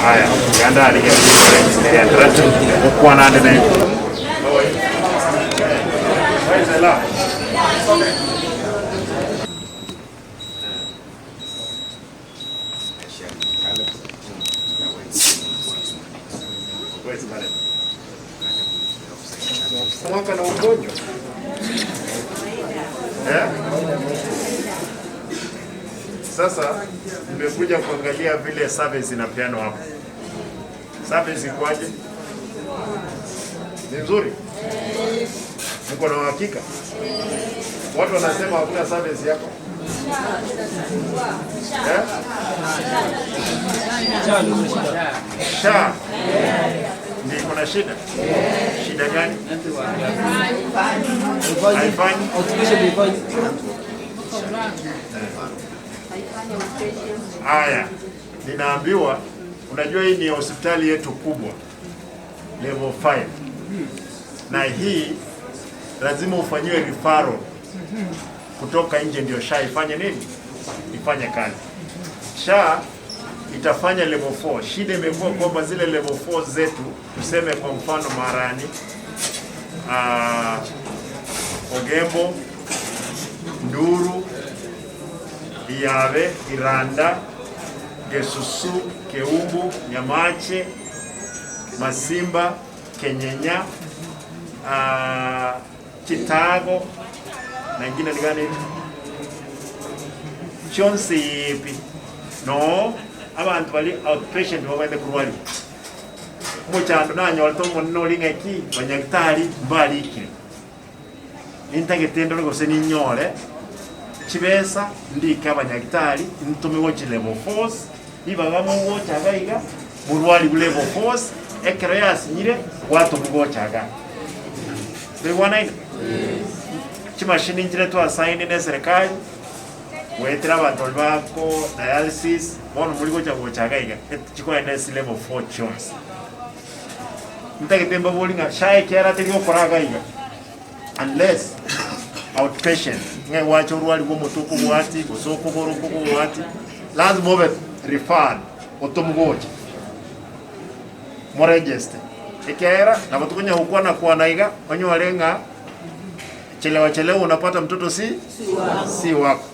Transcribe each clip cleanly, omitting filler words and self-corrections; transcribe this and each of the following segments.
Haya, ganda ni ya taratu kwa nani na Wezela. Mwaka na ugonjwa. Sasa nimekuja kuangalia vile service inapeanwa hapa. Service ikoje? Ni nzuri? Mko na uhakika? Watu wanasema hakuna service yako. Sha. Ndio kuna shida. Shida gani? Haifanyi. Haya, ninaambiwa unajua hii ni hospitali yetu kubwa level 5. Na hii lazima ufanyiwe referral kutoka nje ndio SHA ifanye nini? Ifanye kazi. SHA itafanya level 4. Shida imekuwa kwamba zile level 4 zetu, tuseme kwa mfano Marani, Ogembo, Nduru, Iyabe, Iranda, Gesusu, Keumbu, Nyamache, Masimba, Kenyenya, Chitago, na ingine ni gani? Chonsipi. No, abantu bali outpatient babaide kurwali. Muchando nanyolto monno lingeki banyagitari mbali ikire. Intagetendo rwose ni nyore. Chibesa ndika abanyagitari ntume wochi level 4 ibagamo wocha gaiga murwali level 4 ekero yasinyire watu mugochaga bigwana ine chimashini njire to assign ne serikali wetera abantu bako dialysis bono muri gocha gaiga chiko ene level 4 chons ntagetemba bolinga shaye kera tegyo koraga iga unless outpatient ngai wacho ruali go mutuku bwati gusoko boruko bwati lazima obe referred otomugoje mo register ekera na batukunya hukwana kwa naiga onyo walenga chelewa unapata mtoto si wako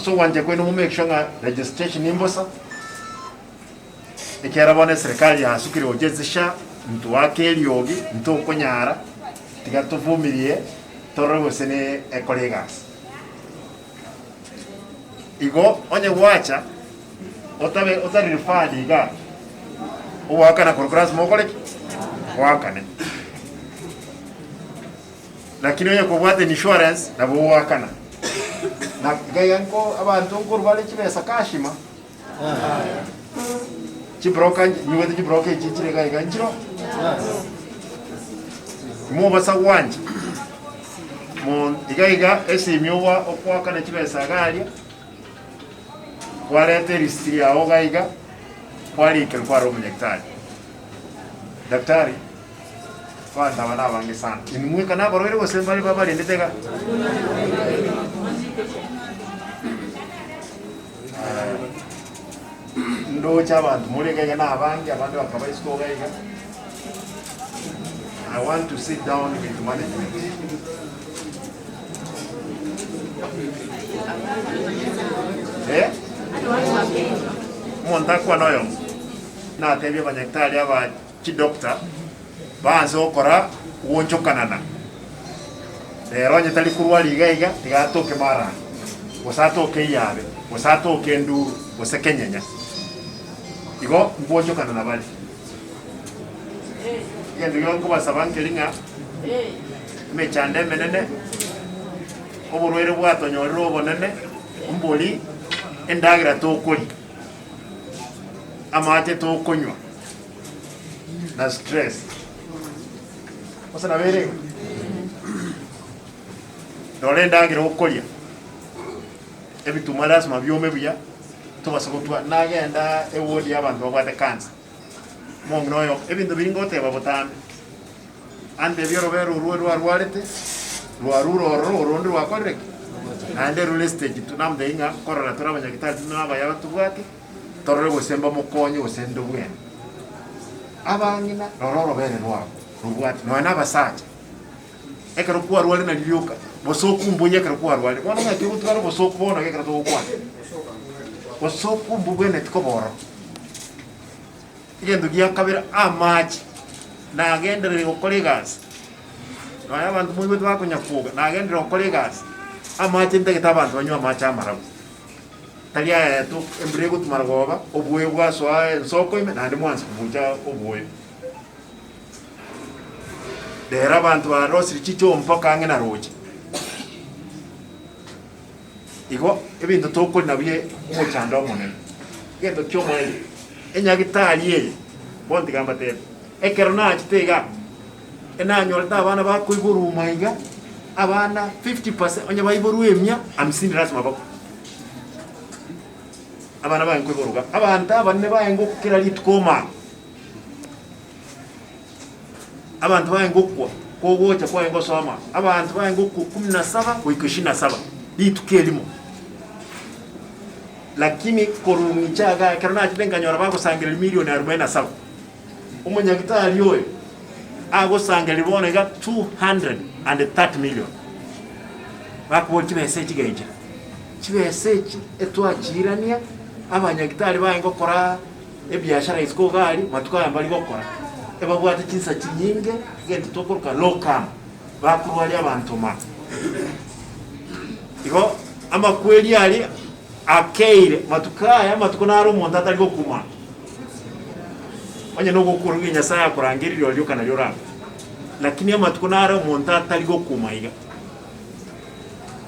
so wanje kwenu mu make sure registration imbosa ekera bone serikali yasukire ojezisha mtu wake eliogi mtu okonyara tigatuvumirie torro sene ekolegas igo onye wacha otari rifadi ga uwaka na kurukras mokole wakane lakini onye kubwate insurance na buwakana na gayanko abantu kurvale chibesa kashima chibroka nyuwete chibroka chichire ga ganchiro mo basa wanje mon igaiga esimyowa okwaka na chibesa galia warete listria ogaiga wali kelkwaro omunyaktari daktari fanda bana bange sana inimwe kana barore gose bali baba lendetega ndo chabantu muri gaiga na abange abantu bakabaisiko gaiga. I want to sit down with management. Monta kwa noyo na tebye banyaktari aba ki doctor baanze okora wonchokanana rero nyetali kurwali gaiga tigatoke mara wasatoke yabe wasatoke nduru wasekenyenya igo mbojo kana nabali yendo yonko basabankelinga mechande menene oburwere bwatonyorero obonene mboli endagira tokoli amate tokonywa na stress osana bere dole endagira okolia ebituma lazima byome buya tubasokotwa nagenda ewodi y'abantu babwate cancer mongo noyo ebintu biringote babotambe ande byorobero rwarwarete rwaruro urundi rwakoreke ande rule stage tunamde inga korora turabanyagitari tunaba yabatubwate torore gusemba mukonye usendo bwene abangina rororo bere rwabo rubwate no nabasaje ekero kuwa rwale na lyoka bosokumbuye ekero kuwa rwale bona ngaki butwara bosokubona ekero tokwa bosokumbubwene tikobora igendo gyakabira amachi nagendere okolegas baya abantu mwe bakonyafuga nagendere okolegas amachi ndagita abantu banywa amachi amarabu talia to embrego tumargoba obuye bwaswa ensoko ime nandi mwansi kubuja obuye dera abantu barosiri chicho mpaka angena roje igo ebintu tokoli nabiye muchando monene gendo kyomwe enyagitali ye bondi gamba te ekero na chitega enanyolta abana bakwiburu maiga abana 50% onye bayiburu emya 50 rasma bako abana bayinkwiburuga abantu abanne bayingo kukira litukoma abantu bayingo kwa kogocha kwa ingo soma abantu bayingo ku 17 ku 27 litukelimu lakini korumichaga kerona chidenganyora bakusangira milioni 47 umunyagitali yoyo agosangira bonega 230 million bakuboti message gaija chibeseki etwachirania abanyagitali bayengo kora ebiashara isiko gali matuka yambali gokora ebabwate kinsa kinyinge genti tokoruka lokam bakurwali abantu ma igo ama kweli ali akeire matukaya matukonaro umuntu atari gokuma onye no gokuruga nyasaya kurangiriro lyo kana lyora lakini amatukonaro umuntu atari gokuma iga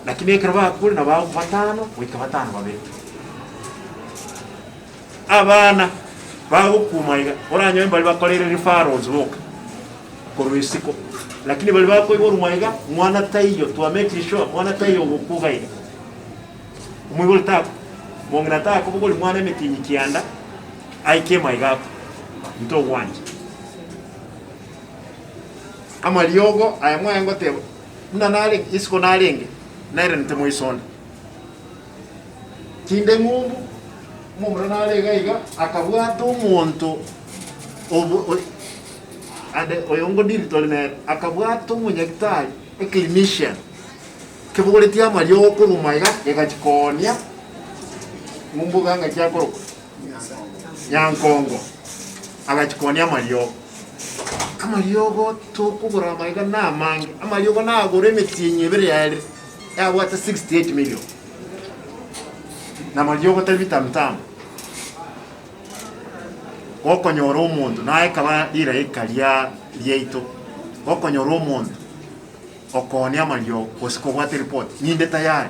lakini ekraba kuri na ba batano wika batano babiri abana bagokuma iga oranyo mbali bakolere referrals boka korwisiko lakini bali bako iboru maiga mwana tayo to make sure mwana tayo gokuga iga umwibulta mongna ta ko bugoli mwana metinyi kianda aike maiga nto wanje amaliogo ayamwa ngote mnanale isiko nalenge naire ntemo isonda kinde ngumbu mumranale gaiga akabwato umuntu obu ade oyongo digital ne akabwato munyagitali e clinician kebugoletia maliogo kurumaiga yagachikonia ngumbu ganga kyakoro nyankongo agachikonia maliogo amaliogo tokugura maiga na mange amaliogo na agure metinye bere yale yabwata 68 million na maliogo tabitamtam okonyora omuntu naye kaba lira ekalia lyeito okonyora omuntu okonia maliogo osikobwate report nyinde tayari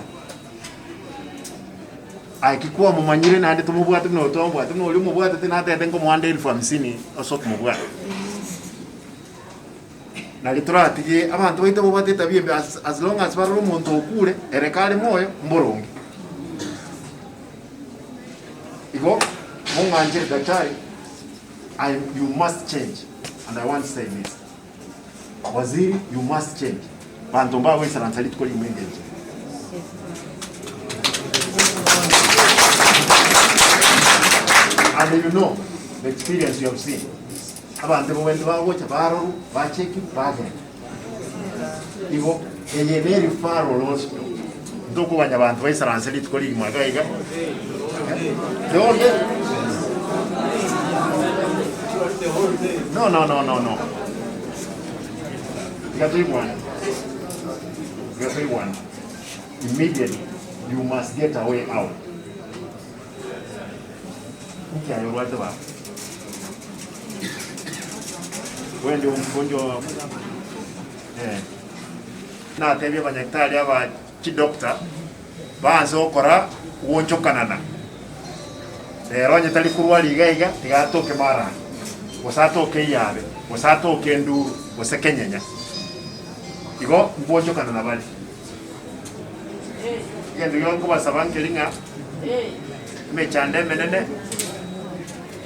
aikikuwa mumanyire nande tumubwate no tombwate no limu bwate tinate tengo mwande 1050 osoko mubwate na lituratiye abantu baita bobate tabiye as long as baro omuntu okure erekale moyo mboronge igo munganje daktari you must change and I want to say this waziri you must change bantu mbawe saranzali tukoli mwengeje and you know the experience you have seen abantu bo bende bawocha baro bacheki bagere igo yeye referral hospital ndoko banya abantu bayisaranzali tukoli mwagaiga No. Everyone. Immediately, you must get a way out. Mkiayorwate ba wewe ndio mgonjwa na tebye banyakitali aba kidokta baanze okora wonchokanana rero nyetali kurwali igaiga tigatoke mara wasatoke yabe wasatoke nduru wasekenyenya igo mbonchokanana bali yendo yongo basabankelinga mechande menene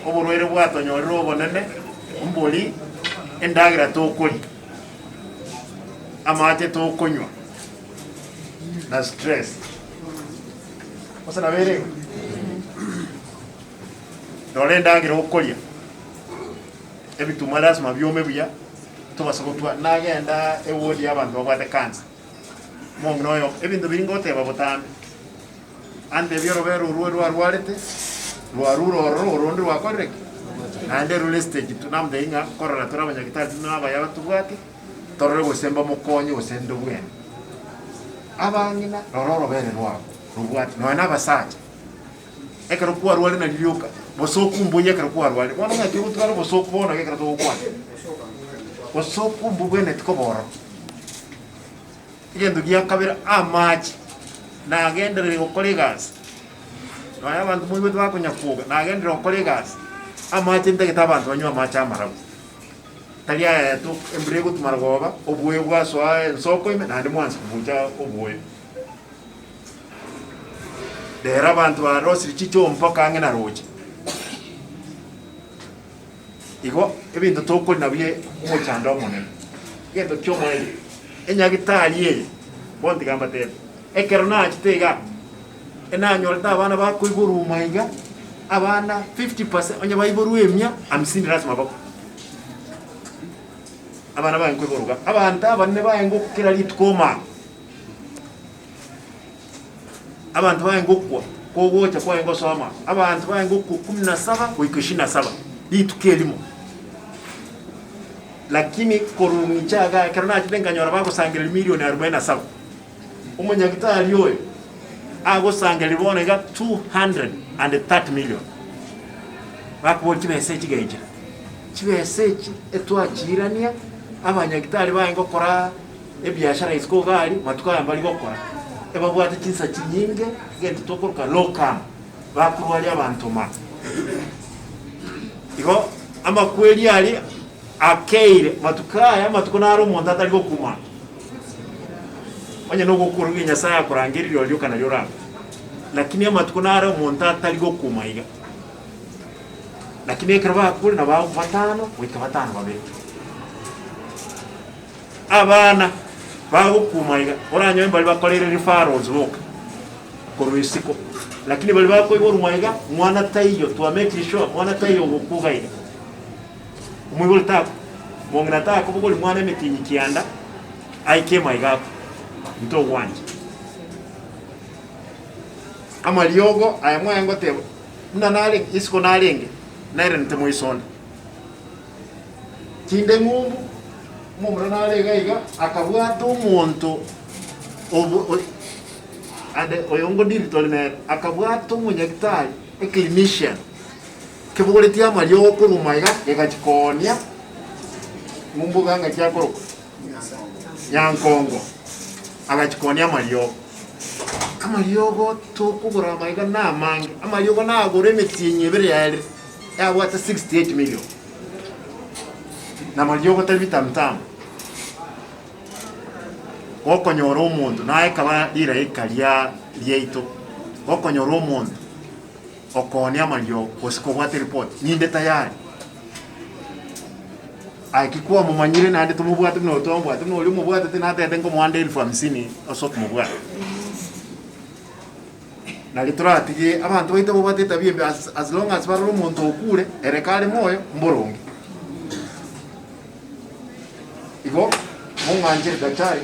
oburwere bwatonyorero obonene umboli endagira tokoli amate tokonywa na stress osana bere dole endagira okolia ebituma lazima byome buya tubasokotwa nagenda ewodi y'abantu babwate cancer mongnoyo ebintu biringote babotambe ande byoro bero rwarwarete rwaruro rondi rwakoreke ande rule stage tunamde inga korora turabanyagitali tunaba yabatubwate torore bosemba mukonye osendo bwene abangina rororo bere rwabo rubwate no nabasaje ekero kwa rwale na lyoka bosokumbuye ekero kwa rwale wana ngati utwara bosokubona ekero to kwa bosokumbu bwene tikoboro igendo gyakabira amachi na agendere okolegas no abantu mwe bakonyafuga na agendere okolegas amachi ndege abantu banywa amachi amarabu talia to embrego tumargoba obuye bwaswa ensoko ime na ndimwanzi kuvuja obuye dera abantu barosi chicho mpaka angena roje igo ebintu tokoli nabiye umuchanda omonene gendo kyomo enyagitali ye bondi gamba te ekero na kitega enanyolta abana bakwiguru mainga abana 50% onye bayiburu emya 50 lazima bako abana bakwiguruga abanta abanne bayengo kira litkoma abantu bayengokwa kogocha kwayengo soma abantu bayengokwa 17 ku 27 litukelimu lakini korumichaga karana kitenganyora bakusangira milioni 47 umunyagitali yoyo agosangira libonega 230 million bakubona kibesechi gaije kibesechi etwachirania abanyagitali bayengo kora ebiashara isiko gali matuka yambali gokora ebabwate kinsa kinyinge gende tokoruka lokam bakurwali abantu ma igo ama kweli ali akeire matukaya matukonaro monda atali gokuma onye no gokuruga Nyasaye akurangirira olyo kana yoranga lakini amatukonaro monda atali gokuma iga lakini ekraba kuri na bawo batano wika batano babe abana bawo kuma iga oranyo mbali bakolere referrals boka korwisiko lakini bali bako iboru maiga mwana tayo to make sure mwana tayo gokuga iga umwibulta mongna ta ko bugoli mwana metinyi kianda aike maiga nto wanje amaliogo ayamwa ngote mna nale isiko nalenge naire ntemo isonda kinde ngumbu mumra nale gaiga akabwato umuntu obu ade oyongo digital ne akabwato munyagitali e clinician kebugoleti amaliogo kurumaiga egachikonia mumbuga ngachya koroko nyankongo agachikonia amaliogo tokugura maiga na mangi amaliogo na agure metinye bere yale ya wata 68 million na maliogo tabitamtam okonyora omuntu naye kaba ira ikalia lyeito okonyora omuntu okonia amaliogo osiko bwate report ninde tayari akikuwa mumanyire nande tumubwate no tombwate no limu bwate tinate tengo mwande 1050 osoko mubwate na litora tige abantu baito bwate tabiyembe as long as baro omuntu okure erekale moyo mborongi igo munganje daktari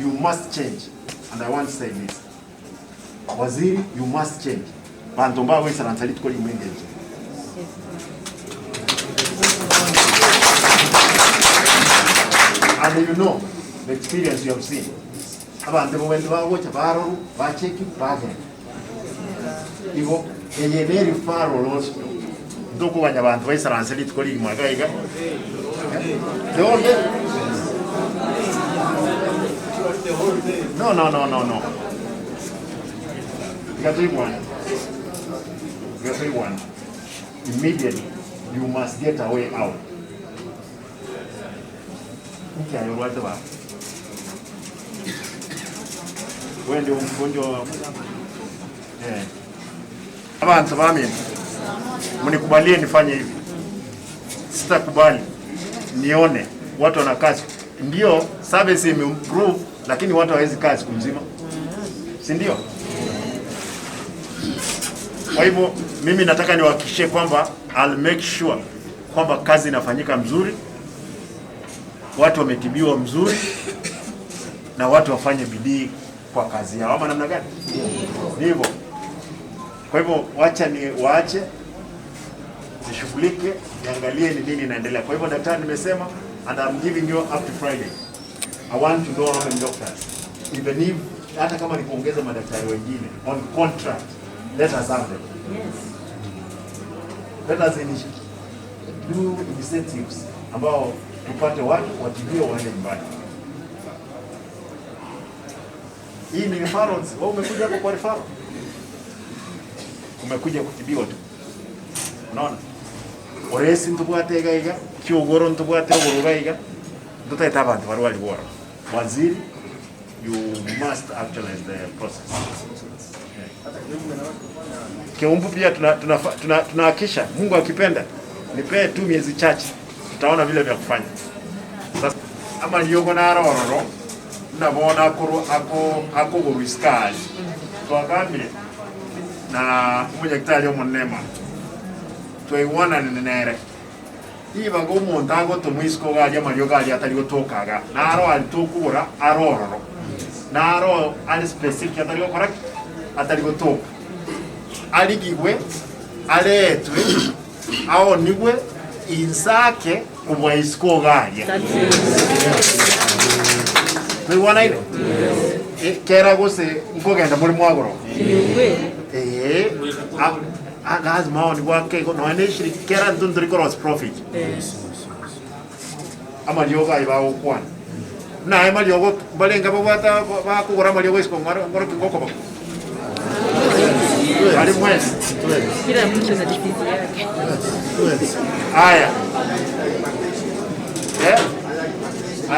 you must change and I want to say this waziri you must change bantu mbawe sarantali tukoli mwengeje and you know the experience you have seen abandi bo wende bagocha baro bacheki bagenda igo eye referral also ndoko banya abantu bayisaranse litwali magaiga no Get one. Immediately you must get a way out. Okay, you right about. When you abantu bami mnikubalie nifanye hivi. Sitakubali nione watu wana kazi. Ndio service imeimprove lakini watu hawezi kazi kumzima. Si ndio? Kwa hivyo mimi nataka niwahakikishie kwamba I'll make sure kwamba kazi inafanyika mzuri, watu wametibiwa mzuri na watu wafanye bidii kwa kazi yao. Ama namna gani? Ndivyo. Kwa hivyo waache nishughulike, niangalie ni nini inaendelea. Kwa hivyo daktari nimesema, and I'm giving you up to Friday. I want to know how many doctors. Even if hata kama ni kuongeza madaktari wengine on contract, let us have them. Yes. Let us do incentives ambao tupate watu watibiwe waende nyumbani. Hii ni referrals. Wewe umekuja hapo kwa referral. Umekuja kutibiwa tu. Unaona? Oresi ntubwate gaiga, kiogoro ntubwate gorogaiga. Ndutaita abantu barwali bora. Waziri, you must actualize the process. Kiumbu pia tunahakisha Mungu akipenda nipee tu miezi chache tutaona vile vya kufanya. Sasa ama yoko na arororo ndabona ako goruiskali twagambire na umunyakitali omunema twaigwana nenere iba ngo umuntu ago tumwisko gaje mariyo gaje atari gotokaga naro ali tukura arororo naro ali specific atari correct atari gotoka aligigwe aletwe ao nigwe insake kubwa isko gaje twaigwana ile kera gose ngogenda muri mwagoro lazima wao ni wake no initially kera ndundri cross profit ama yoga ibao kwana na ama yoga balenga babata bakugora ama yoga isko ngoro kingoko bako ali mwezi kila mtu na difizi yake haya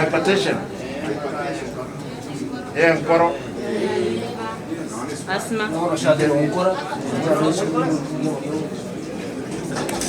hypertension ngoro asma